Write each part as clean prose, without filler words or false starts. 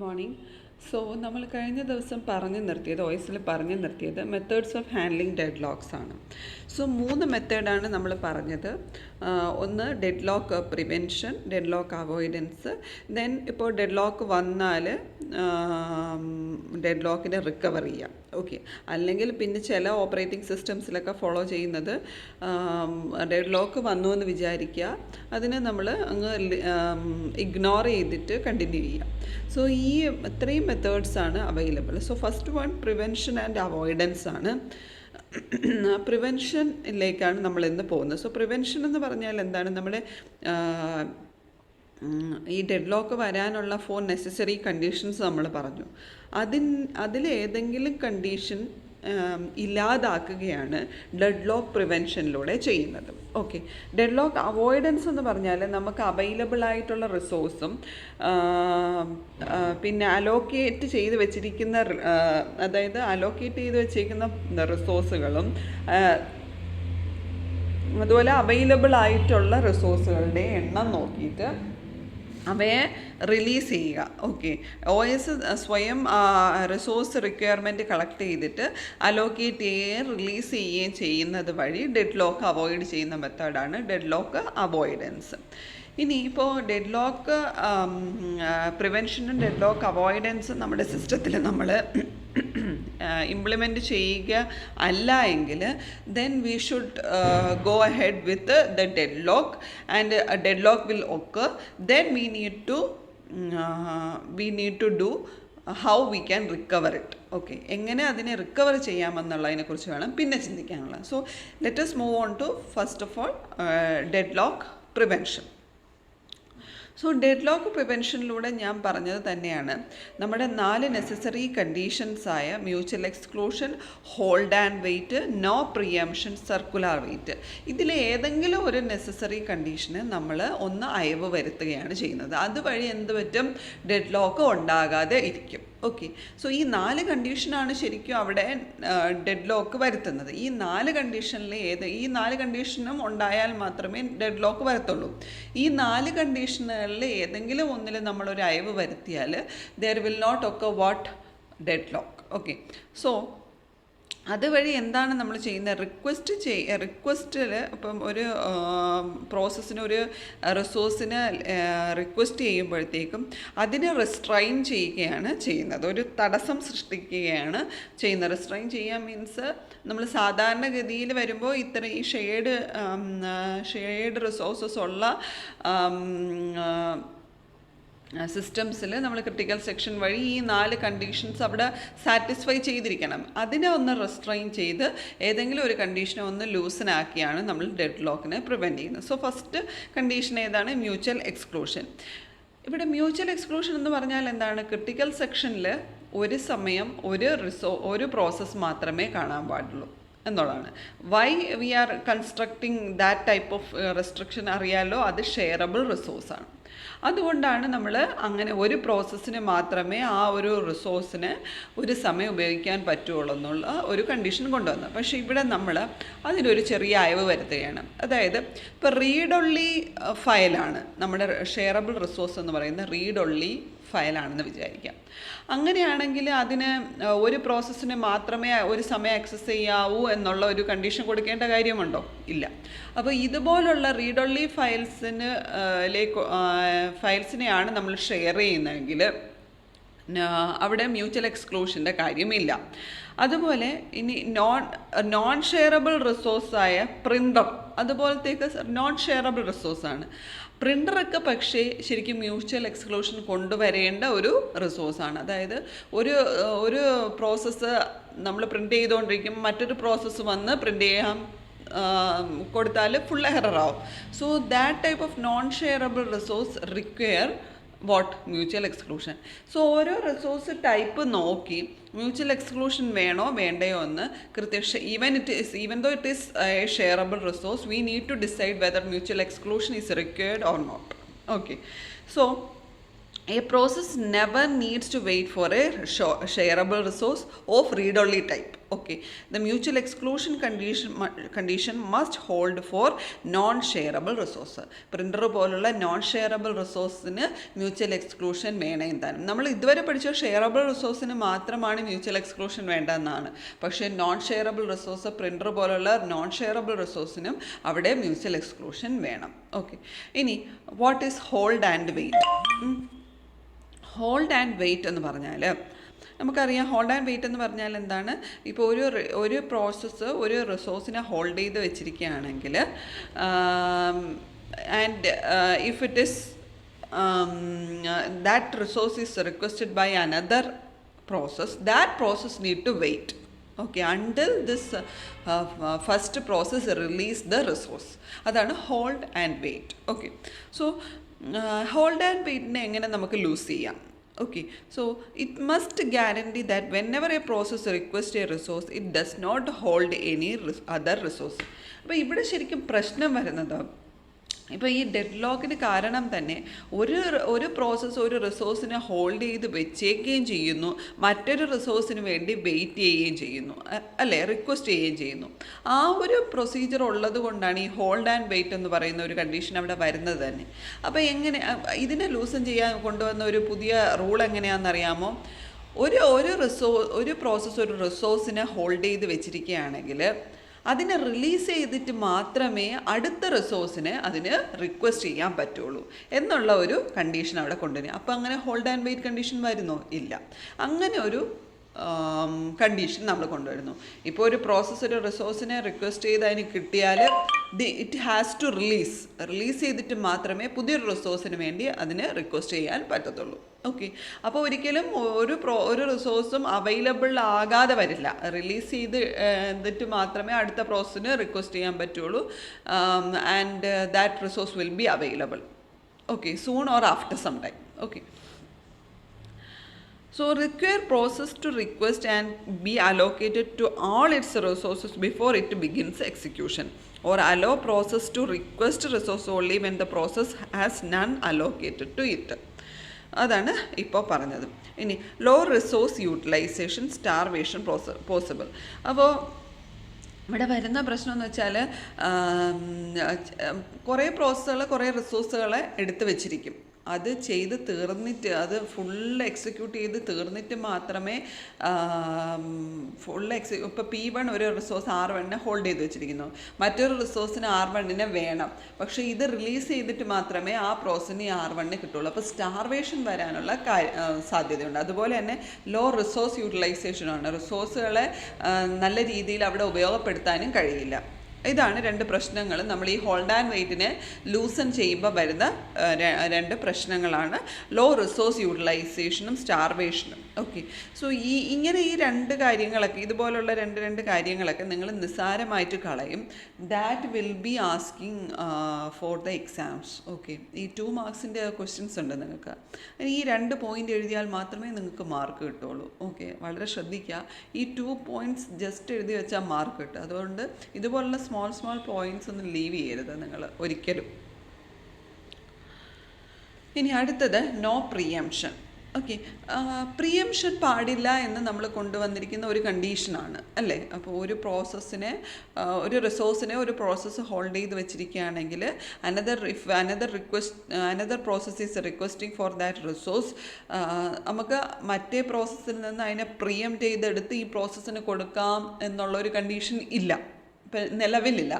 Morning. So നമ്മൾ കഴിഞ്ഞ ദിവസം വോയിസിൽ പറഞ്ഞു നിർത്തിയത് methods of handling dead locks ആണ്. സോ 3 മെത്തേഡാണ് നമ്മൾ പറഞ്ഞത്. ഒന്ന് dead lock prevention, dead lock avoidance, then ഇപ്പോൾ ഡെഡ് ലോക്ക് വന്നാൽ ഡെഡ് ലോക്കിനെ റിക്കവർ ചെയ്യാം. ഓക്കെ, അല്ലെങ്കിൽ പിന്നെ ചില ഓപ്പറേറ്റിംഗ് സിസ്റ്റംസിലൊക്കെ ഫോളോ ചെയ്യുന്നത് ഡെഡ് ലോക്ക് വന്നു എന്ന് വിചാരിക്കുക, അതിനെ നമ്മൾ അങ്ങ് ഇഗ്നോർ ചെയ്തിട്ട് കണ്ടിന്യൂ ചെയ്യാം. സോ ഈ 3 മെത്തേഡ്സാണ് available. So first one prevention and avoidance ആണ്. പ്രിവെൻഷനിലേക്കാണ് നമ്മൾ ഇന്ന് പോകുന്നത്. സോ പ്രിവെൻഷൻ എന്ന് പറഞ്ഞാൽ എന്താണ്? നമ്മുടെ ഈ ഡെഡ് ലോക്ക് വരാനുള്ള 4 നെസസറി കണ്ടീഷൻസ് നമ്മൾ പറഞ്ഞു. അതിലേതെങ്കിലും കണ്ടീഷൻ ഇല്ലാതാക്കുകയാണ് ഡെഡ് ലോക്ക് പ്രിവെൻഷനിലൂടെ ചെയ്യുന്നത്. ഓക്കെ, ഡെഡ് ലോക്ക് അവോയ്ഡൻസ് എന്ന് പറഞ്ഞാൽ നമുക്ക് അവൈലബിൾ ആയിട്ടുള്ള റിസോഴ്സും പിന്നെ അലോക്കേറ്റ് ചെയ്ത് വെച്ചിരിക്കുന്ന അലോക്കേറ്റ് ചെയ്ത് വെച്ചിരിക്കുന്ന റിസോഴ്സുകളും അതുപോലെ അവൈലബിൾ ആയിട്ടുള്ള റിസോഴ്സുകളുടെ എണ്ണം നോക്കിയിട്ട് അവയെ റിലീസ് ചെയ്യുക. ഓക്കെ, OS സ്വയം റിസോഴ്സ് റിക്വയർമെൻറ്റ് കളക്ട് ചെയ്തിട്ട് അലോക്കേറ്റ് ചെയ്യുകയും റിലീസ് ചെയ്യുകയും ചെയ്യുന്നത് വഴി ഡെഡ് ലോക്ക് അവോയ്ഡ് ചെയ്യുന്ന മെത്തേഡാണ് ഡെഡ് ലോക്ക് അവോയ്ഡൻസ്. ഇനിയിപ്പോൾ ഡെഡ് ലോക്ക് പ്രിവെൻഷനും ഡെഡ് ലോക്ക് അവോയ്ഡൻസും നമ്മുടെ സിസ്റ്റത്തിൽ നമ്മൾ ഇംപ്ലിമെൻറ്റ് ചെയ്യുക അല്ല എങ്കിൽ then we should go ahead with the deadlock and deadlock will occur. Then we need to do how we can recover it. Okay, എങ്ങനെ അതിനെ റിക്കവർ ചെയ്യാമെന്നുള്ളതിനെക്കുറിച്ച് വേണം പിന്നെ ചിന്തിക്കാനുള്ളത്. So let us move on to first of all deadlock prevention. So deadlock പ്രിവെൻഷനിലൂടെ ഞാൻ പറഞ്ഞത് തന്നെയാണ് നമ്മുടെ 4 നെസസറി കണ്ടീഷൻസായ mutual exclusion, hold and wait, no preemption, circular wait. ഇതിൽ ഏതെങ്കിലും ഒരു നെസസറി കണ്ടീഷന് നമ്മൾ ഒന്ന് അയവ് വരുത്തുകയാണ് ചെയ്യുന്നത്. അതുവഴി എന്ത് പറ്റും? ഡെഡ് ലോക്ക് ഉണ്ടാകാതെ ഇരിക്കും. ഓക്കെ, സോ ഈ 4 കണ്ടീഷനാണ് ശരിക്കും അവിടെ ഡെഡ് ലോക്ക് വരുത്തുന്നത്. ഈ 4 കണ്ടീഷനിൽ ഈ 4 കണ്ടീഷനും ഉണ്ടായാൽ മാത്രമേ ഡെഡ് ലോക്ക് വരത്തുള്ളൂ. ഈ 4 കണ്ടീഷനുകളിൽ ഏതെങ്കിലും ഒന്നിൽ നമ്മളൊരു അയവ് വരുത്തിയാൽ there will not occur what deadlock. Okay, so അതുവഴി എന്താണ് നമ്മൾ ചെയ്യുന്നത്? റിക്വസ്റ്റിൽ ഇപ്പം ഒരു പ്രോസസ്സിന് ഒരു റിസോഴ്സിന് റിക്വസ്റ്റ് ചെയ്യുമ്പോഴത്തേക്കും അതിനെ റിസ്ട്രൈൻ ചെയ്യുകയാണ് ചെയ്യുന്നത്, ഒരു തടസ്സം സൃഷ്ടിക്കുകയാണ് ചെയ്യുന്നത്. റിസ്ട്രൈൻ ചെയ്യാൻ മീൻസ് നമ്മൾ സാധാരണഗതിയിൽ വരുമ്പോൾ ഈ ഷെയർഡ് റിസോഴ്സസ് ഉള്ള സിസ്റ്റംസിൽ നമ്മൾ ക്രിട്ടിക്കൽ സെക്ഷൻ വഴി ഈ 4 കണ്ടീഷൻസ് അവിടെ സാറ്റിസ്ഫൈ ചെയ്തിരിക്കണം. അതിനെ ഒന്ന് റെസ്ട്രെയിൻ ചെയ്ത് ഏതെങ്കിലും ഒരു കണ്ടീഷനെ ഒന്ന് ലൂസനാക്കിയാണ് നമ്മൾ ഡെഡ് ലോക്കിനെ പ്രിവെൻറ്റ് ചെയ്യുന്നത്. സോ ഫസ്റ്റ് കണ്ടീഷൻ ഏതാണ്? Mutual exclusion. ഇവിടെ മ്യൂച്വൽ എക്സ്ക്ലൂഷൻ എന്ന് പറഞ്ഞാൽ എന്താണ്? ക്രിട്ടിക്കൽ സെക്ഷനിൽ ഒരു സമയം ഒരു പ്രോസസ്സ് മാത്രമേ കാണാൻ പാടുള്ളൂ എന്നുള്ളതാണ്. Why we are constructing that type of restriction അറിയാലോ, അത് ഷെയറബിൾ റിസോഴ്സാണ്. അതുകൊണ്ടാണ് നമ്മൾ അങ്ങനെ ഒരു പ്രോസസ്സിന് മാത്രമേ ആ ഒരു റിസോഴ്സിന് ഒരു സമയം ഉപയോഗിക്കാൻ പറ്റുള്ളൂ എന്നുള്ള ഒരു കണ്ടീഷൻ കൊണ്ടുവന്നത്. പക്ഷേ ഇവിടെ നമ്മൾ അതിനൊരു ചെറിയ അയവ് വരുത്തുകയാണ്. അതായത് ഇപ്പോൾ റീഡ് ഒൺലി ഫയലാണ് നമ്മുടെ ഷെയറബിൾ റിസോഴ്സ് എന്ന് പറയുന്ന റീഡ് ഒൺലി ഫയലാണെന്ന് വിചാരിക്കാം. അങ്ങനെയാണെങ്കിൽ അതിന് ഒരു പ്രോസസ്സിന് മാത്രമേ ഒരു സമയം ആക്സസ് ചെയ്യാവൂ എന്നുള്ള ഒരു കണ്ടീഷൻ കൊടുക്കേണ്ട കാര്യമുണ്ടോ? ഇല്ല. അപ്പോൾ ഇതുപോലുള്ള റീഡ് ഒൺലി ഫയൽസിനെയാണ് നമ്മൾ ഷെയർ ചെയ്യുന്നതെങ്കിൽ അവിടെ മ്യൂച്വൽ എക്സ്ക്ലൂഷൻ്റെ കാര്യമില്ല. അതുപോലെ ഇനി നോൺ ഷെയറബിൾ റിസോഴ്സായ പ്രിൻ്റർ, അതുപോലത്തേക്ക് നോൺ ഷെയറബിൾ റിസോഴ്സാണ്. പ്രിൻ്ററൊക്കെ പക്ഷേ ശരിക്കും മ്യൂച്വൽ എക്സ്ക്ലൂഷൻ കൊണ്ടുവരേണ്ട ഒരു റിസോഴ്സാണ്. അതായത് ഒരു പ്രോസസ്സ് നമ്മൾ പ്രിൻ്റ് ചെയ്തുകൊണ്ടിരിക്കും, മറ്റൊരു പ്രോസസ്സ് വന്ന് പ്രിൻ്റ് ചെയ്യാൻ കൊടുത്താൽ ഫുൾ എററാവും. So that type of non shareable resource require what? Mutual exclusion. So ഓരോ റിസോഴ്സ് ടൈപ്പ് നോക്കി മ്യൂച്വൽ എക്സ്ക്ലൂഷൻ വേണോ വേണ്ടയോ എന്ന് even though it is a shareable resource, we need to decide whether mutual exclusion is required or not. Okay, so A process never needs to wait for a shareable resource of read-only type. Okay, the mutual exclusion condition must hold for non-shareable resource. Printer പോലുള്ള non shareable റിസോഴ്സിന് mutual exclusion വേണം എന്തായാലും. നമ്മൾ ഇതുവരെ പഠിച്ച shareable റിസോഴ്സിന് മാത്രമാണ് mutual exclusion വേണ്ടതെന്നാണ്. പക്ഷേ non shareable resource printer പോലുള്ള നോൺ ഷെയറബിൾ റിസോഴ്സിനും അവിടെ മ്യൂച്വൽ എക്സ്ക്ലൂഷൻ വേണം. ഓക്കെ, ഇനി what is hold and wait? Hold and wait എന്ന് പറഞ്ഞാൽ നമുക്കറിയാം, ഹോൾഡ് ആൻഡ് വെയിറ്റ് എന്ന് പറഞ്ഞാൽ എന്താണ്? ഇപ്പോൾ ഒരു പ്രോസസ്സ് ഒരു റിസോഴ്സിനെ ഹോൾഡ് ചെയ്ത് വെച്ചിരിക്കുകയാണെങ്കിൽ and if it is that resource is requested by another process, that process need to wait, okay, until this first process release the resource. അതാണ് hold and wait. Okay, so hold and വെയിറ്റിനെ എങ്ങനെ നമുക്ക് loose ചെയ്യാം? Okay, so it must guarantee that whenever a process requests a resource, it does not hold any other resource. അപ്പോൾ ഇവിടെ ശരിക്കും പ്രശ്നം വരുന്നത്, ഇപ്പോൾ ഈ ഡെഡ് ലോക്കിന് കാരണം തന്നെ ഒരു പ്രോസസ്സ് ഒരു റിസോഴ്സിനെ ഹോൾഡ് ചെയ്ത് വെച്ചേക്കുകയും ചെയ്യുന്നു, മറ്റൊരു റിസോഴ്സിന് വേണ്ടി വെയിറ്റ് ചെയ്യുകയും ചെയ്യുന്നു, അല്ലേ, റിക്വസ്റ്റ് ചെയ്യുകയും ചെയ്യുന്നു. ആ ഒരു പ്രൊസീജിയർ ഉള്ളത് കൊണ്ടാണ് ഈ ഹോൾഡ് ആൻഡ് വെയിറ്റ് എന്ന് പറയുന്ന ഒരു കണ്ടീഷൻ അവിടെ വരുന്നത് തന്നെ. അപ്പോൾ എങ്ങനെ ഇതിനെ ലൂസൺ ചെയ്യാൻ കൊണ്ടുവന്ന ഒരു പുതിയ റൂൾ എങ്ങനെയാണെന്നറിയാമോ? ഒരു പ്രോസസ്സ് ഒരു റിസോഴ്സിനെ ഹോൾഡ് ചെയ്ത് വെച്ചിരിക്കുകയാണെങ്കിൽ അതിനെ റിലീസ് ചെയ്തിട്ട് മാത്രമേ അടുത്ത റിസോഴ്സിനെ അതിന് റിക്വസ്റ്റ് ചെയ്യാൻ പറ്റുള്ളൂ എന്നുള്ള ഒരു കണ്ടീഷൻ അവിടെ കൊണ്ടുവരും. അപ്പോൾ അങ്ങനെ ഹോൾഡ് ആൻഡ് വെയിറ്റ് കണ്ടീഷൻ വരുന്നോ? ഇല്ല. അങ്ങനെ ഒരു കണ്ടീഷൻ നമ്മൾ കൊണ്ടുവരുന്നു. ഇപ്പോൾ ഒരു പ്രോസസ്സ് ഒരു റിസോഴ്സിനെ റിക്വസ്റ്റ് ചെയ്ത് അതിന് കിട്ടിയാൽ ഇറ്റ് ഹാസ് ടു റിലീസ് ചെയ്തിട്ട് മാത്രമേ പുതിയൊരു റിസോഴ്സിന് വേണ്ടി അതിന് റിക്വസ്റ്റ് ചെയ്യാൻ പറ്റത്തുള്ളൂ. ഓക്കെ, അപ്പോൾ ഒരിക്കലും ഒരു റിസോഴ്സും അവൈലബിൾ ആകാതെ വരില്ല. റിലീസ് ചെയ്തിട്ട് മാത്രമേ അടുത്ത പ്രോസസ്സിന് റിക്വസ്റ്റ് ചെയ്യാൻ പറ്റുള്ളൂ. And that resource will be available, okay, soon or after some time. Okay, so require process to request and be allocated to all its resources before it begins execution, or allow process to request resource only when the process has none allocated to it. അതാണ് ഇപ്പോൾ പറഞ്ഞത്. ഇനി low resource utilization, starvation possible. അപ്പോൾ ഇവിടെ വരുന്ന പ്രശ്നം എന്ന് വെച്ചാൽ കുറേ പ്രോസസ്സുകൾ കുറേ റിസോഴ്സുകളെ എടുത്ത് വെച്ചിരിക്കും. അത് ചെയ്ത് തീർന്നിട്ട് അത് ഫുള്ള് എക്സിക്യൂട്ട് ചെയ്ത് തീർന്നിട്ട് മാത്രമേ ഇപ്പോൾ P1 ഒരു റിസോഴ്സ് R1നെ ഹോൾഡ് ചെയ്ത് വെച്ചിരിക്കുന്നു, മറ്റൊരു റിസോഴ്സിന് R1നെ വേണം, പക്ഷേ ഇത് റിലീസ് ചെയ്തിട്ട് മാത്രമേ ആ പ്രോസസ്സിന് R1ന് കിട്ടുള്ളൂ. അപ്പോൾ സ്റ്റാർവേഷൻ വരാനുള്ള സാധ്യതയുണ്ട്. അതുപോലെ തന്നെ ലോ റിസോഴ്സ് യൂട്ടിലൈസേഷനാണ്, റിസോഴ്സുകളെ നല്ല രീതിയിൽ അവിടെ ഉപയോഗപ്പെടുത്താനും കഴിയില്ല. ഇതാണ് രണ്ട് പ്രശ്നങ്ങൾ. നമ്മൾ ഈ ഹോൾഡ് ആൻഡ് വെയിറ്റിനെ ലൂസൺ ചെയ്യുമ്പോൾ വരുന്ന രണ്ട് പ്രശ്നങ്ങളാണ് ലോ റിസോഴ്സ് യൂട്ടിലൈസേഷനും സ്റ്റാർവേഷനും. ഓക്കെ, സോ ഈ രണ്ട് കാര്യങ്ങളൊക്കെ, ഇതുപോലുള്ള രണ്ട് കാര്യങ്ങളൊക്കെ നിങ്ങൾ നിസ്സാരമായിട്ട് കളയും. That will be asking for the exams. Okay, ഈ 2 മാർക്സിൻ്റെ ക്വസ്റ്റ്യൻസ് ഉണ്ട് നിങ്ങൾക്ക്. ഈ 2 പോയിൻ്റ് എഴുതിയാൽ മാത്രമേ നിങ്ങൾക്ക് മാർക്ക് കിട്ടുള്ളൂ. ഓക്കെ, വളരെ ശ്രദ്ധിക്കുക. ഈ 2 പോയിൻറ്റ്സ് ജസ്റ്റ് എഴുതി വെച്ചാൽ മാർക്ക് കിട്ടും. അതുകൊണ്ട് ഇതുപോലുള്ള സ്മോൾ പോയിൻറ്റ്സ് ഒന്നും ലീവ് ചെയ്യരുത് നിങ്ങൾ ഒരിക്കലും. ഇനി അടുത്തത് നോ പ്രിയംഷൻ. ഓക്കെ, പ്രിയംഷൻ പാടില്ല എന്ന് നമ്മൾ കൊണ്ടുവന്നിരിക്കുന്ന ഒരു കണ്ടീഷനാണ്, അല്ലേ? അപ്പോൾ ഒരു പ്രോസസ്സിനെ ഒരു റിസോഴ്സിനെ ഒരു പ്രോസസ്സ് ഹോൾഡ് ചെയ്ത് വെച്ചിരിക്കുകയാണെങ്കിൽ another process is requesting for that resource, നമുക്ക് മറ്റേ പ്രോസസ്സിൽ നിന്ന് അതിനെ പ്രിയംറ്റ് ചെയ്തെടുത്ത് ഈ പ്രോസസ്സിന് കൊടുക്കാം എന്നുള്ളൊരു കണ്ടീഷൻ ഇല്ല, നിലവിലില്ല.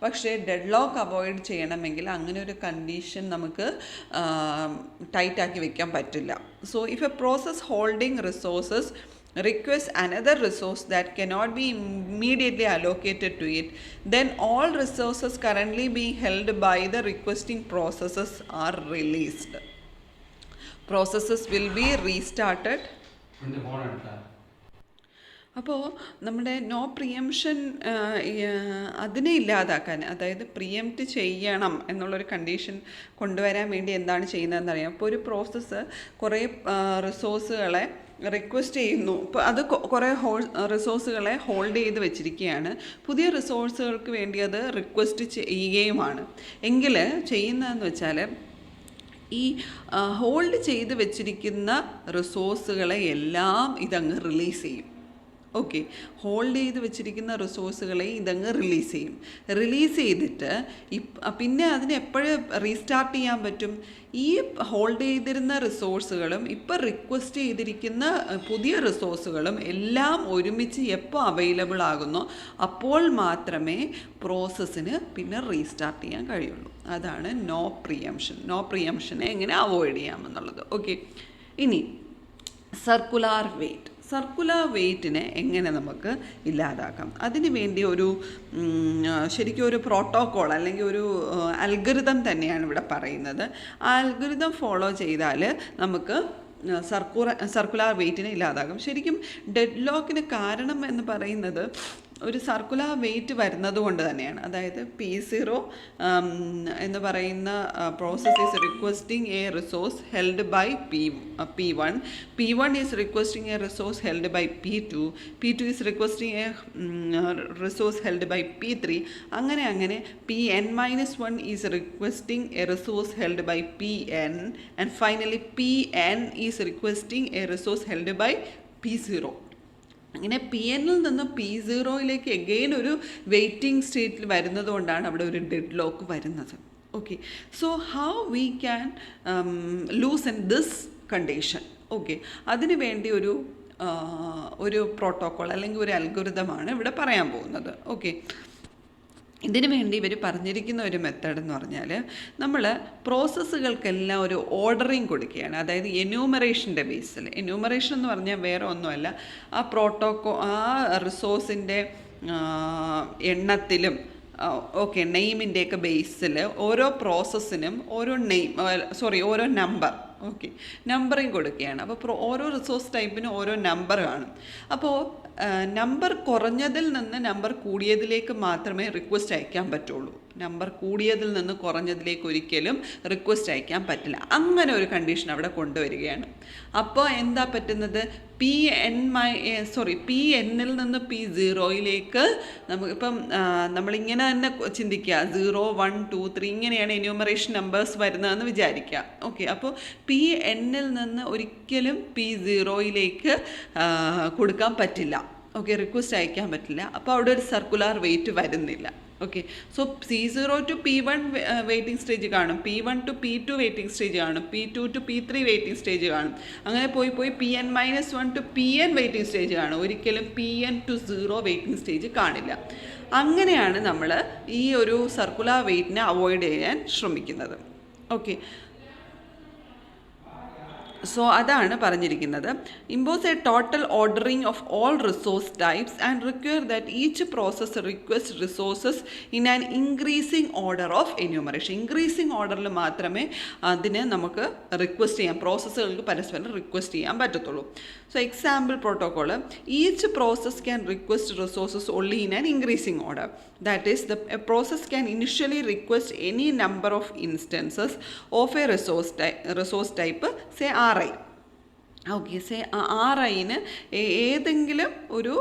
പക്ഷേ ഡെഡ് ലോക്ക് അവോയ്ഡ് ചെയ്യണമെങ്കിൽ അങ്ങനെ ഒരു കണ്ടീഷൻ നമുക്ക് ടൈറ്റാക്കി വെക്കാൻ പറ്റില്ല. So if A process holding resources requests another resource that cannot be immediately allocated to it, then all resources currently being held by the requesting processes are released. Processes will be restarted. അപ്പോൾ നമ്മുടെ no പ്രിയംഷൻ അതിനെ ഇല്ലാതാക്കാൻ, അതായത് പ്രിയംറ്റ് ചെയ്യണം എന്നുള്ളൊരു condition കൊണ്ടുവരാൻ വേണ്ടി എന്താണ് ചെയ്യുന്നതെന്നറിയാം. ഇപ്പോൾ ഒരു പ്രോസസ്സ് കുറേ റിസോഴ്സുകളെ റിക്വസ്റ്റ് ചെയ്യുന്നു, ഇപ്പോൾ അത് കുറേ റിസോഴ്സുകളെ ഹോൾഡ് ചെയ്ത് വെച്ചിരിക്കുകയാണ്, പുതിയ റിസോഴ്സുകൾക്ക് വേണ്ടി അത് റിക്വസ്റ്റ് ചെയ്യുകയുമാണ്. എങ്കിൽ ചെയ്യുന്നതെന്ന് വെച്ചാൽ ഈ ഹോൾഡ് ചെയ്ത് വെച്ചിരിക്കുന്ന റിസോഴ്സുകളെ എല്ലാം ഇതങ്ങ് റിലീസ് ചെയ്യും. ഓക്കെ, ഹോൾഡ് ചെയ്ത് വെച്ചിരിക്കുന്ന റിസോഴ്സുകളെ ഇതങ്ങ് റിലീസ് ചെയ്യും. റിലീസ് ചെയ്തിട്ട് പിന്നെ അതിനെ എപ്പോഴും റീസ്റ്റാർട്ട് ചെയ്യാൻ പറ്റും? ഈ ഹോൾഡ് ചെയ്തിരുന്ന റിസോഴ്സുകളും ഇപ്പോൾ റിക്വസ്റ്റ് ചെയ്തിരിക്കുന്ന പുതിയ റിസോഴ്സുകളും എല്ലാം ഒരുമിച്ച് എപ്പോൾ അവൈലബിൾ ആകുന്നോ അപ്പോൾ മാത്രമേ പ്രോസസ്സിന് പിന്നെ റീസ്റ്റാർട്ട് ചെയ്യാൻ കഴിയുള്ളൂ. അതാണ് നോ പ്രിയംഷൻ. നോ പ്രിയംഷനെ എങ്ങനെ അവോയ്ഡ് ചെയ്യാമെന്നുള്ളത്. ഓക്കെ, ഇനി സർക്കുലാർ വെയ്റ്റിനെ എങ്ങനെ നമുക്ക് ഇല്ലാതാക്കാം? അതിന് വേണ്ടി ശരിക്കും ഒരു പ്രോട്ടോക്കോൾ അല്ലെങ്കിൽ ഒരു അൽഗോരിതം തന്നെയാണ് ഇവിടെ പറയുന്നത്. ആ അൽഗോരിതം ഫോളോ ചെയ്താൽ നമുക്ക് സർക്കുലാർ വെയ്റ്റിനെ ഇല്ലാതാക്കും. ശരിക്കും ഡെഡ് കാരണം എന്ന് പറയുന്നത് ഒരു സർക്കുലാർ വെയിറ്റ് വരുന്നത് കൊണ്ട് തന്നെയാണ്. അതായത് P0 എന്ന് പറയുന്ന process is requesting a resource held by P1. P1 is requesting a resource held by P2. P2 is requesting a resource held by P3. അങ്ങനെ Pn-1 is requesting a resource held by Pn. And finally Pn is requesting a resource held by P0. അങ്ങനെ Pn നിന്ന് P0 again ഒരു waiting സ്റ്റേറ്റിൽ വരുന്നത് കൊണ്ടാണ് അവിടെ ഒരു dead lock വരുന്നത്. Okay, so how we can loosen this condition? Okay, അതിനു വേണ്ടി ഒരു പ്രോട്ടോക്കോൾ അല്ലെങ്കിൽ ഒരു അൽഗോരിതമാണ് ഇവിടെ പറയാൻ പോകുന്നത്. ഓക്കെ, ഇതിനു വേണ്ടി ഇവർ പറഞ്ഞിരിക്കുന്ന ഒരു മെത്തേഡ് എന്ന് പറഞ്ഞാൽ നമ്മൾ പ്രോസസ്സുകൾക്കെല്ലാം ഒരു ഓർഡറിങ് കൊടുക്കുകയാണ്. അതായത് എന്യൂമറേഷൻ്റെ ബേസിൽ. എന്യൂമറേഷൻ എന്ന് പറഞ്ഞാൽ വേറെ ഒന്നുമല്ല, ആ റിസോഴ്സിൻ്റെ എണ്ണത്തിലും നെയിമിൻ്റെയൊക്കെ ബേസിൽ ഓരോ പ്രോസസ്സിനും ഓരോ നമ്പർ നമ്പറിങ് കൊടുക്കുകയാണ്. അപ്പോൾ ഓരോ റിസോഴ്സ് ടൈപ്പിനും ഓരോ നമ്പർ കാണും. അപ്പോൾ നമ്പർ കുറഞ്ഞതിൽ നിന്ന് നമ്പർ കൂടിയതിലേക്ക് മാത്രമേ റിക്വസ്റ്റ് അയക്കാൻ പറ്റുള്ളൂ. നമ്പർ കൂടിയതിൽ നിന്ന് കുറഞ്ഞതിലേക്ക് ഒരിക്കലും റിക്വസ്റ്റ് അയക്കാൻ പറ്റില്ല. അങ്ങനെ ഒരു കണ്ടീഷൻ അവിടെ കൊണ്ടുവരികയാണ്. അപ്പോൾ എന്താ പറ്റുന്നത്? Pn-ൽ നിന്ന് P0 നമുക്കിപ്പം നമ്മളിങ്ങനെ തന്നെ ചിന്തിക്കുക, 0, 1, 2, 3 ഇങ്ങനെയാണ് എന്യൂമറേഷൻ നമ്പേഴ്സ് വരുന്നതെന്ന് വിചാരിക്കുക. ഓക്കെ, അപ്പോൾ Pn-ൽ നിന്ന് ഒരിക്കലും P0 കൊടുക്കാൻ പറ്റില്ല. ഓക്കെ, റിക്വസ്റ്റ് അയക്കാൻ പറ്റില്ല. അപ്പോൾ അവിടെ ഒരു സർക്കുലാർ വെയിറ്റ് വരുന്നില്ല. Okay, so C0 to P1 waiting stage കാണും, P1 to P2 waiting stage കാണും, P2 to P3 waiting stage കാണും. അങ്ങനെ പോയി Pn-1 to Pn waiting stage കാണും. ഒരിക്കലും Pn to 0 വെയിറ്റിംഗ് സ്റ്റേജ് കാണില്ല. അങ്ങനെയാണ് നമ്മൾ ഈ ഒരു സർക്കുലാർ വെയിറ്റിനെ അവോയ്ഡ് ചെയ്യാൻ ശ്രമിക്കുന്നത്. ഓക്കെ, സോ അതാണ് പറഞ്ഞിരിക്കുന്നത്. Impose A total ordering of all resource types and require that each process request resources in an increasing order of enumeration. Increasing ഓർഡറിൽ മാത്രമേ അതിന് നമുക്ക് റിക്വസ്റ്റ് ചെയ്യാം, പ്രോസസ്സുകൾക്ക് പരസ്പരം റിക്വസ്റ്റ് ചെയ്യാൻ പറ്റത്തുള്ളൂ. So example protocol: each process can request resources only in an increasing order. That is, a process can initially request any number of instances of a resource type, say Ri. Okay, say Riന് ഏതെങ്കിലും ഒരു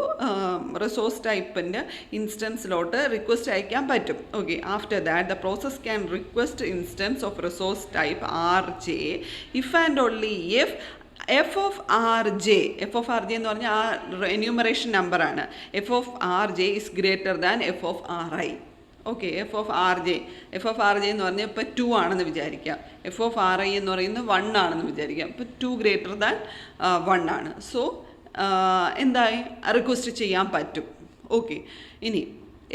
resource ടൈപ്പിൻ്റെ ഇൻസ്റ്റൻസിലോട്ട് request അയക്കാൻ പറ്റും. Okay, after that the process can request instance of resource type Rj if and only if f of rj എന്ന് പറഞ്ഞാൽ ആ എന്യൂമറേഷൻ നമ്പറാണ്. f of rj is greater than f of ri. Okay, f of rj എന്ന് പറഞ്ഞാൽ ഇപ്പോൾ 2 ആണെന്ന് വിചാരിക്കാം. f of ri എന്ന് പറയുന്നത് 1 ആണെന്ന് വിചാരിക്കാം. ഇപ്പോൾ 2 greater than 1 ആണ്. സോ എന്തായി, റിക്വസ്റ്റ് ചെയ്യാൻ പറ്റും. ഓക്കെ, ഇനി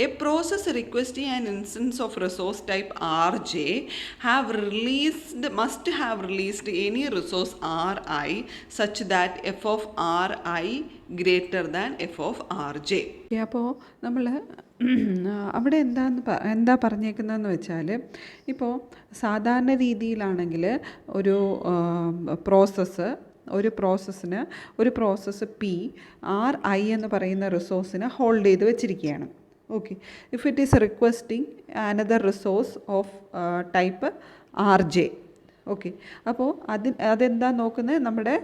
a process requesting an instance of resource type Rj must have released any resource Ri such that f of Ri greater than f of Rj. അപ്പോൾ നമ്മൾ അവിടെ എന്താ പറഞ്ഞേക്കുന്നതെന്ന് വെച്ചാൽ, ഇപ്പോൾ സാധാരണ രീതിയിലാണെങ്കിൽ ഒരു പ്രോസസ്സ് P Ri എന്ന് പറയുന്ന റിസോഴ്സിനെ ഹോൾഡ് ചെയ്ത് വെച്ചിരിക്കുകയാണ്. Okay, if it is requesting another resource of type Rj. Okay, അപ്പോൾ അതെന്താ നോക്കുന്നത്, നമ്മുടെ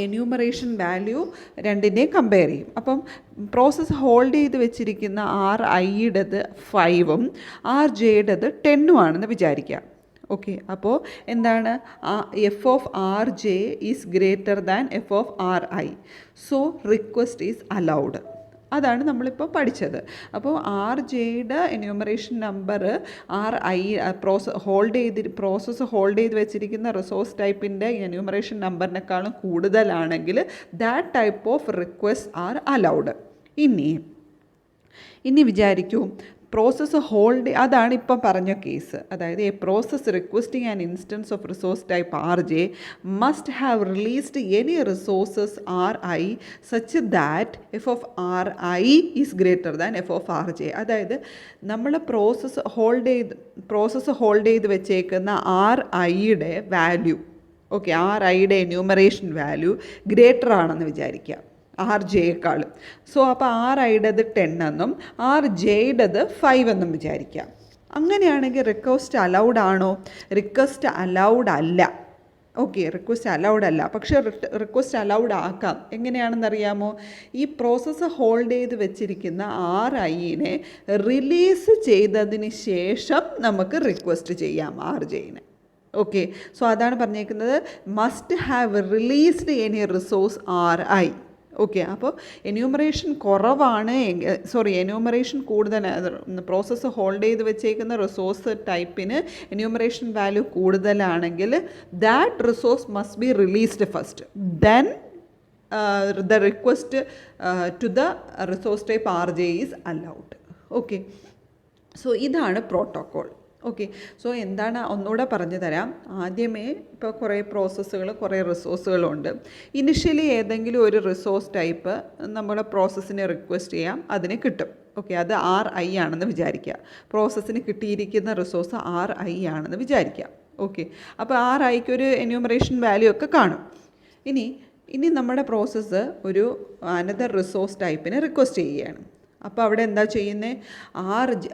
എന്യൂമറേഷൻ വാല്യൂ രണ്ടിനെയും കമ്പയർ ചെയ്യും. അപ്പം പ്രോസസ്സ് ഹോൾഡ് ചെയ്ത് വെച്ചിരിക്കുന്ന Riയുടേത് 5ഉം Rjയുടേത് 10ഉം ആണെന്ന് വിചാരിക്കാം. ഓക്കെ, അപ്പോൾ എന്താണ് F of R J is greater than F of R I, so request is allowed. അതാണ് നമ്മളിപ്പോൾ പഠിച്ചത്. അപ്പോൾ ആർ ജെയുടെ enumeration number R I process hold ചെയ്ത് വെച്ചിരിക്കുന്ന റിസോഴ്സ് ടൈപ്പിൻ്റെ എന്യൂമറേഷൻ നമ്പറിനേക്കാളും കൂടുതലാണെങ്കിൽ that type of request are allowed. ഇനി വിചാരിക്കൂ, പ്രോസസ്സ് അതാണ് ഇപ്പം പറഞ്ഞ കേസ്. അതായത് a process requesting an instance of resource type R J must have released any resources R I such that F of R I is greater than F of R J. അതായത് നമ്മൾ process hold ചെയ്ത് വെച്ചേക്കുന്ന R ഐയുടെ value, okay, R ഐയുടെ enumeration value greater ആണെന്ന് വിചാരിക്കുക R ജെയേക്കാളും. So അപ്പോൾ ആർ ഐയുടേത് 10 എന്നും ആർ ജെയുടേത് 5 എന്നും വിചാരിക്കാം. അങ്ങനെയാണെങ്കിൽ റിക്വസ്റ്റ് അലൗഡ് ആണോ? റിക്വസ്റ്റ് അലൗഡ് അല്ല. ഓക്കെ, റിക്വസ്റ്റ് അലൗഡ് അല്ല. പക്ഷേ റിക്വസ്റ്റ് അലൗഡ് ആക്കാം. എങ്ങനെയാണെന്നറിയാമോ? ഈ പ്രോസസ്സ് ഹോൾഡ് ചെയ്ത് വെച്ചിരിക്കുന്ന ആർ ഐനെ റിലീസ് ചെയ്തതിന് ശേഷം നമുക്ക് റിക്വസ്റ്റ് ചെയ്യാം ആർ ജെയിനെ. ഓക്കെ, സോ അതാണ് പറഞ്ഞേക്കുന്നത്, must have released any resource R I. Okay, അപ്പോൾ എന്യൂമറേഷൻ എന്യൂമറേഷൻ കൂടുതൽ, പ്രോസസ്സ് ഹോൾഡ് ചെയ്ത് വെച്ചേക്കുന്ന റിസോഴ്സ് ടൈപ്പിന് എന്യൂമറേഷൻ വാല്യൂ കൂടുതലാണെങ്കിൽ that resource must be released first, then the request to the resource type RJ is allowed. Okay, so ഇതാണ് protocol. Okay, so എന്താണ് ഒന്നുകൂടെ പറഞ്ഞു തരാം. ആദ്യമേ ഇപ്പോൾ കുറേ പ്രോസസ്സുകൾ, കുറേ റിസോഴ്സുകളുണ്ട്. ഇനിഷ്യലി ഏതെങ്കിലും ഒരു റിസോഴ്സ് ടൈപ്പ് നമ്മുടെ പ്രോസസ്സിനെ റിക്വസ്റ്റ് ചെയ്യാം, അതിന് കിട്ടും. ഓക്കെ, അത് ആർ ഐ ആണെന്ന് വിചാരിക്കുക. പ്രോസസ്സിന് കിട്ടിയിരിക്കുന്ന റിസോഴ്സ് ആർ ഐ ആണെന്ന് വിചാരിക്കുക. ഓക്കെ, അപ്പോൾ ആർ ഐക്ക് ഒരു എന്യൂമറേഷൻ വാല്യൂ ഒക്കെ കാണും. ഇനി നമ്മുടെ പ്രോസസ്സ് ഒരു അനദർ റിസോഴ്സ് ടൈപ്പിനെ റിക്വസ്റ്റ് ചെയ്യുകയാണ്. അപ്പോൾ അവിടെ എന്താ ചെയ്യുന്നത്?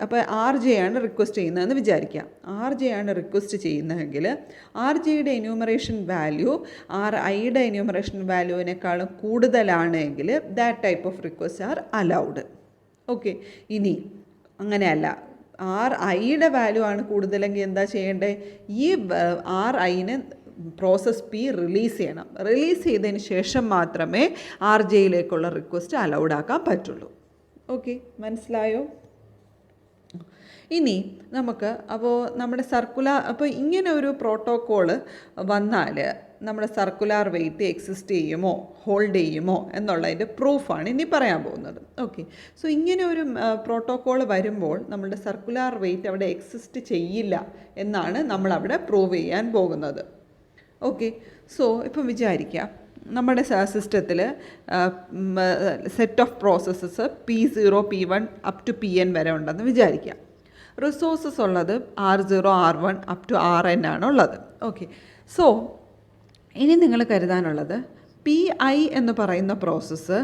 അപ്പോൾ ആർ ജെ ആണ് റിക്വസ്റ്റ് ചെയ്യുന്നതെന്ന് വിചാരിക്കാം. ആർ ജെ ആണ് റിക്വസ്റ്റ് ചെയ്യുന്നതെങ്കിൽ ആർ ജെയുടെ എന്യൂമറേഷൻ വാല്യൂ ആർ ഐയുടെ എന്യൂമറേഷൻ വാല്യൂവിനേക്കാളും കൂടുതലാണെങ്കിൽ that type of request are allowed. Okay, ഇനി അങ്ങനെയല്ല, ആർ ഐയുടെ വാല്യൂ ആണ് കൂടുതലെങ്കിൽ എന്താ ചെയ്യേണ്ടത്? ഈ ആർ ഐനെ പ്രോസസ് പി റിലീസ് ചെയ്യണം. റിലീസ് ചെയ്തതിന് ശേഷം മാത്രമേ ആർ ജെയിലേക്കുള്ള റിക്വസ്റ്റ് അലൗഡ് ആക്കാൻ പറ്റുള്ളൂ. ഓക്കെ, മനസ്സിലായോ? ഇനി നമുക്ക് നമ്മുടെ അപ്പോൾ ഇങ്ങനെ ഒരു പ്രോട്ടോക്കോള് വന്നാൽ നമ്മുടെ സർക്കുലാർ വെയിറ്റ് എക്സിസ്റ്റ് ചെയ്യുമോ, ഹോൾഡ് ചെയ്യുമോ എന്നുള്ളതിൻ്റെ പ്രൂഫാണ് ഇനി പറയാൻ പോകുന്നത്. ഓക്കെ, സോ ഇങ്ങനെ ഒരു പ്രോട്ടോക്കോൾ വരുമ്പോൾ നമ്മുടെ സർക്കുലാർ വെയിറ്റ് അവിടെ എക്സിസ്റ്റ് ചെയ്യില്ല എന്നാണ് നമ്മളവിടെ പ്രൂവ് ചെയ്യാൻ പോകുന്നത്. ഓക്കെ, സോ ഇപ്പം വിചാരിക്കാം നമ്മുടെ സിസ്റ്റത്തിൽ set of processes P0, P1 up to Pn വരെ ഉണ്ടെന്ന് വിചാരിക്കാം. റിസോഴ്സസ് ഉള്ളത് R0, R1 up to Rn ആണുള്ളത്. ഓക്കെ, സോ ഇനി നിങ്ങൾ കരുതാനുള്ളത് Pi എന്ന് പറയുന്ന പ്രോസസ്സ്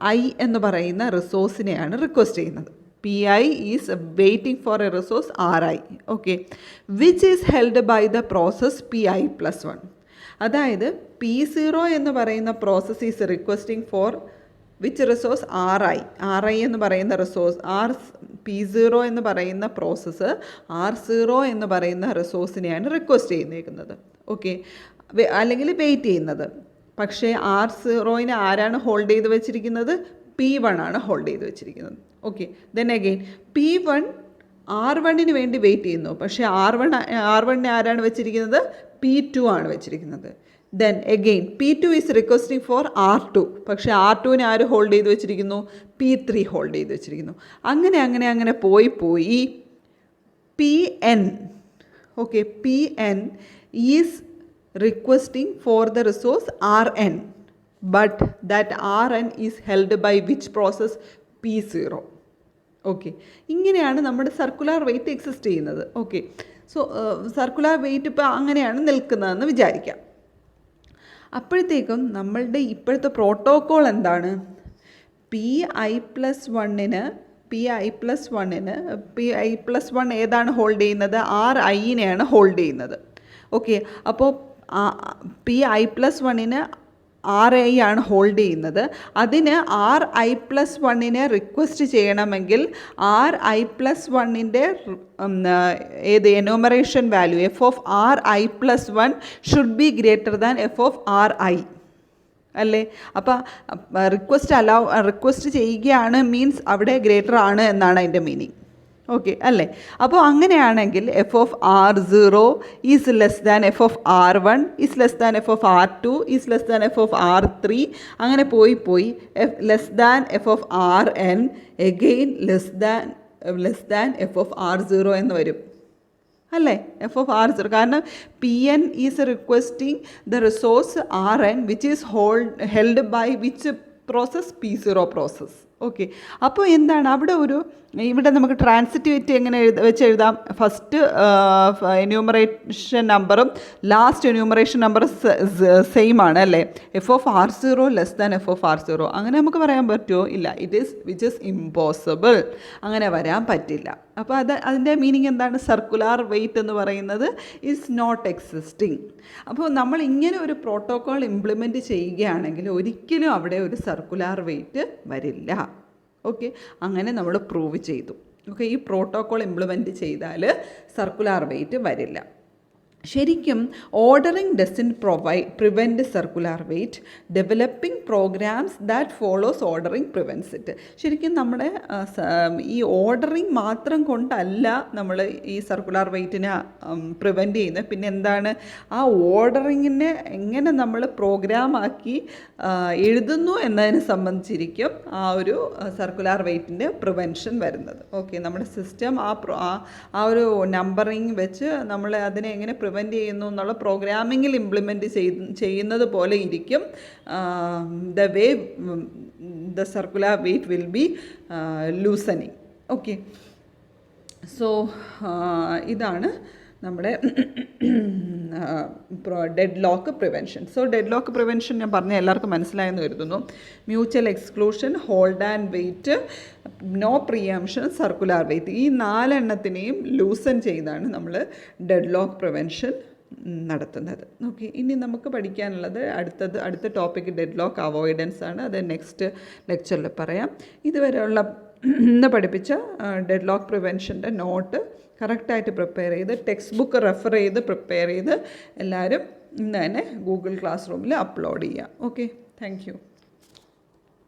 Ri എന്ന് പറയുന്ന റിസോഴ്സിനെയാണ് റിക്വസ്റ്റ് ചെയ്യുന്നത്. Pi is waiting for a resource Ri, okay, which is held by the process Pi plus 1. അതായത് P0 എന്ന് പറയുന്ന process is requesting for which resource Ri എന്ന് പറയുന്ന റിസോഴ്സ് P0 എന്ന് പറയുന്ന പ്രോസസ്സ് R0 എന്ന് പറയുന്ന റിസോഴ്സിനെയാണ് റിക്വസ്റ്റ് ചെയ്യുന്നേക്കുന്നത്. ഓക്കെ, അല്ലെങ്കിൽ വെയിറ്റ് ചെയ്യുന്നത്. പക്ഷേ R0നെ ആരാണ് ഹോൾഡ് ചെയ്ത് വെച്ചിരിക്കുന്നത്? P1 ആണ് ഹോൾഡ് ചെയ്ത് വെച്ചിരിക്കുന്നത്. ഓക്കെ, ദെൻ അഗെയിൻ P1 R1ന് വേണ്ടി വെയിറ്റ് ചെയ്യുന്നു. പക്ഷേ R1നെ ആരാണ് വെച്ചിരിക്കുന്നത്? P2 ആണ് വെച്ചിരിക്കുന്നത്. Then again P2 is requesting for R2. പക്ഷേ R2നെ ആര് ഹോൾഡ് ചെയ്ത് വെച്ചിരിക്കുന്നു? P3 ഹോൾഡ് ചെയ്ത് വെച്ചിരിക്കുന്നു. അങ്ങനെ പോയി Pn, okay, Pn is requesting for the resource Rn, but that Rn is held by which process? P0. Okay, ഇങ്ങനെയാണ് നമ്മുടെ സർക്കുലാർ വെയിറ്റ് എക്സിസ്റ്റ് ചെയ്യുന്നത്. ഓക്കെ, സോ സർക്കുലാർ വെയിറ്റ് ഇപ്പോൾ അങ്ങനെയാണ് നിൽക്കുന്നതെന്ന് വിചാരിക്കാം. അപ്പോഴത്തേക്കും നമ്മളുടെ ഇപ്പോഴത്തെ പ്രോട്ടോക്കോൾ എന്താണ്? Pi+1 ഏതാണ് ഹോൾഡ് ചെയ്യുന്നത്? Ri-നെയാണ് ഹോൾഡ് ചെയ്യുന്നത്. ഓക്കെ, അപ്പോൾ Pi+1ന് RI ആണ് ഹോൾഡ് ചെയ്യുന്നത്. അതിന് RI+1 റിക്വസ്റ്റ് ചെയ്യണമെങ്കിൽ RI+1 ഏത് enumeration value f(RI+1) should be greater than f(RI) അല്ലേ? അപ്പോൾ റിക്വസ്റ്റ് ചെയ്യുകയാണ് മീൻസ് അവിടെ ഗ്രേറ്റർ ആണ് എന്നാണ് അതിൻ്റെ മീനിങ്. ഓക്കെ അല്ലേ? അപ്പോൾ അങ്ങനെയാണെങ്കിൽ f(R0) is less than f(R1) is less than f(R2) is less than f(R3) അങ്ങനെ പോയി less than f(Rn) again less than f(R0) എന്ന് വരും അല്ലേ? f(R0) കാരണം Pn is requesting the resource Rn which is held by which process? P0 process. Okay, അപ്പോൾ എന്താണ് ഇവിടെ നമുക്ക് ട്രാൻസിറ്റിവിറ്റി എങ്ങനെ എഴുതാം? ഫസ്റ്റ് എന്യൂമറേഷൻ നമ്പറും ലാസ്റ്റ് എന്യൂമറേഷൻ നമ്പറും സെയിം ആണ് അല്ലേ? f(R0) ലെസ് ദാൻ f(R0) അങ്ങനെ നമുക്ക് പറയാൻ പറ്റുമോ? ഇല്ല. Which is impossible. അങ്ങനെ വരാൻ പറ്റില്ല. അപ്പോൾ അതിൻ്റെ മീനിങ് എന്താണ്? സർക്കുലാർ വെയ്റ്റ് എന്ന് പറയുന്നത് ഈസ് നോട്ട് എക്സിസ്റ്റിംഗ്. അപ്പോൾ നമ്മൾ ഇങ്ങനെ ഒരു പ്രോട്ടോക്കോൾ ഇംപ്ലിമെൻറ്റ് ചെയ്യുകയാണെങ്കിൽ ഒരിക്കലും അവിടെ ഒരു സർക്കുലാർ വെയ്റ്റ് വരില്ല. ഓക്കെ, അങ്ങനെ നമ്മൾ പ്രൂവ് ചെയ്തു. ഓക്കെ, ഈ പ്രോട്ടോക്കോൾ ഇംപ്ലിമെൻറ്റ് ചെയ്താൽ സർക്കുലാർ വെയ്റ്റ് വരില്ല. ശരിക്കും ordering doesn't prevent circular wait. Developing programs that follows ordering prevents it. ശരിക്കും നമ്മുടെ ഈ ഓർഡറിങ് മാത്രം കൊണ്ടല്ല നമ്മൾ ഈ സർക്കുലാർ വെയ്റ്റിനെ പ്രിവെൻറ്റ് ചെയ്യുന്നത്. പിന്നെ എന്താണ്? ആ ഓർഡറിങ്ങിനെ എങ്ങനെ നമ്മൾ പ്രോഗ്രാമാക്കി എഴുതുന്നു എന്നതിനെ സംബന്ധിച്ചിരിക്കും ആ ഒരു സർക്കുലാർ വെയ്റ്റിൻ്റെ പ്രിവെൻഷൻ വരുന്നത്. ഓക്കെ, നമ്മുടെ സിസ്റ്റം ആ ഒരു നമ്പറിങ് വെച്ച് നമ്മൾ അതിനെ എങ്ങനെ പ്രിവെൻറ്റ് ചെയ്യുന്നു എന്നുള്ള പ്രോഗ്രാമിങ്ങിൽ ഇംപ്ലിമെൻറ്റ് ചെയ്യുന്നത് പോലെ ഇരിക്കും the way the circular wait will be loosening. Okay, so ഇതാണ് നമ്മുടെ deadlock prevention. So deadlock prevention ഞാൻ പറഞ്ഞ എല്ലാവർക്കും മനസ്സിലായെന്ന് കരുതുന്നു. Mutual exclusion, hold and wait, no preemption, circular wait, ഈ 4 എണ്ണത്തിനെയും ലൂസൻ ചെയ്താണ് നമ്മൾ ഡെഡ് ലോക്ക് പ്രിവെൻഷൻ നടത്തുന്നത്. ഓക്കെ, ഇനി നമുക്ക് പഠിക്കാനുള്ളത് അടുത്ത ടോപ്പിക്ക് ഡെഡ് ലോക്ക് അവോയ്ഡൻസ് ആണ്. അത് നെക്സ്റ്റ് ലെക്ചറിൽ പറയാം. ഇതുവരെയുള്ള ഇന്ന് പഠിപ്പിച്ച ഡെഡ് ലോക്ക് പ്രിവെൻഷൻ്റെ നോട്ട് കറക്റ്റായിട്ട് പ്രിപ്പയർ ചെയ്ത് ടെക്സ്റ്റ് ബുക്ക് റെഫർ ചെയ്ത് പ്രിപ്പയർ ചെയ്ത് എല്ലാവരും ഇന്ന് തന്നെ ഗൂഗിൾ ക്ലാസ് റൂമിൽ അപ്ലോഡ് ചെയ്യാം. Okay, thank you.